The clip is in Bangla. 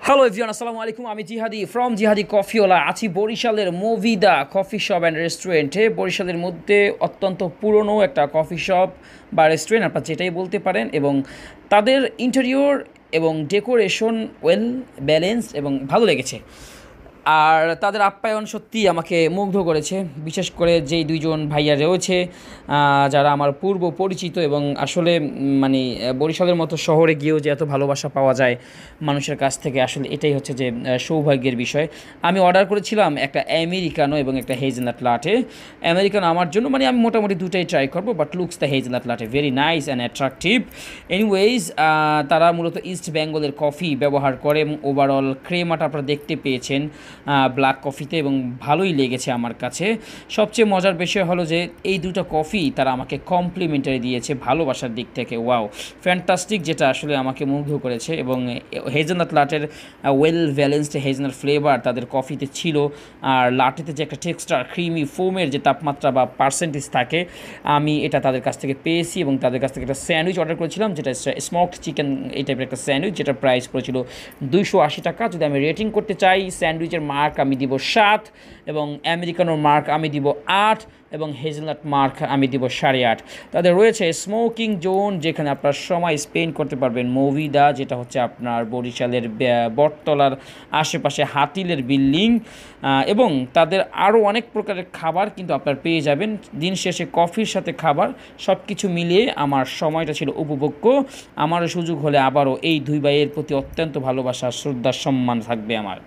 হ্যালো এভরিওয়ান, আসসালামু আলাইকুম। আমি জিহাদি ফ্রম জিহাদি কফিওয়ালা আছি বরিশালের মুভিদা কফি শপ অ্যান্ড রেস্টুরেন্টে। বরিশালের মধ্যে অত্যন্ত পুরনো একটা কফি শপ বা রেস্টুরেন্ট, আপনার যেটাই বলতে পারেন, এবং তাদের ইন্টেরিয়র এবং ডেকোরেশন ওয়েল ব্যালেন্সড এবং ভালো লেগেছে। আর তাদের আপ্যায়ন সত্যিই আমাকে মুগ্ধ করেছে, বিশেষ করে যেই দুইজন ভাইয়া রয়েছে যারা আমার পূর্ব পরিচিত, এবং আসলে মানে বরিশালের মতো শহরে গিয়েও যে এত ভালোবাসা পাওয়া যায় মানুষের কাছ থেকে, আসলে এটাই হচ্ছে যে সৌভাগ্যের বিষয়। আমি অর্ডার করেছিলাম একটা আমেরিকানো এবং একটা হেজেলনাট লাটে। আমেরিকানো আমার জন্য, মানে আমি মোটামুটি দুটাই ট্রাই করবো, but looks the hazelnut latte very nice and attractive. Anyways, তারা মূলত ইস্ট বেঙ্গলের কফি ব্যবহার করে এবং ওভারঅল ক্রেমাটা আপনারা দেখতে পেয়েছেন ব্ল্যাক কফিতে, এবং ভালোই লেগেছে আমার কাছে। সবচেয়ে মজার বিষয় হলো যে এই দুটো কফি তারা আমাকে কমপ্লিমেন্টারি দিয়েছে ভালোবাসার দিক থেকে। ওয়াও, ফ্যান্টাস্টিক, যেটা আসলে আমাকে মুগ্ধ করেছে। এবং হেজেলনাট লাটের ওয়েল ব্যালেন্সড হেজেলনাট ফ্লেভার তাদের কফিতে ছিল, আর লাটেতে যে একটা টেক্সচার ক্রিমি ফোমের যে তাপমাত্রা বা পার্সেন্টেজ থাকে, আমি এটা তাদের কাছ থেকে পেয়েছি। এবং তাদের কাছ থেকে একটা স্যান্ডউইচ অর্ডার করেছিলাম, যেটা স্মোকড চিকেন এই টাইপের একটা স্যান্ডউইচ, যেটার প্রাইস পড়েছিল 280 টাকা। যদি আমি রেটিং করতে চাই, স্যান্ডউইচের মার্ক আমি দিব 7, এবং আমেরিকানোর মার্ক আমি দিব 8, এবং হেজেলনাট মার্ক আমি দিব 8.5। তাদের রয়েছে স্মোকিং জোন, যেখানে আপনার সময় স্পেন্ড করতে পারবেন। মুভিদা, যেটা হচ্ছে আপনার বরিশালের বটতলার আশেপাশে হাতিলের বিল্ডিং, এবং তাদের আরও অনেক প্রকারের খাবার কিন্তু আপনার পেয়ে যাবেন। দিন শেষে কফির সাথে খাবার সব কিছু মিলিয়ে আমার সময়টা ছিল উপভোগ্য। আমারও সুযোগ হলে আবারও এই দুই ভাইয়ের প্রতি অত্যন্ত ভালোবাসা, শ্রদ্ধা, সম্মান থাকবে আমার।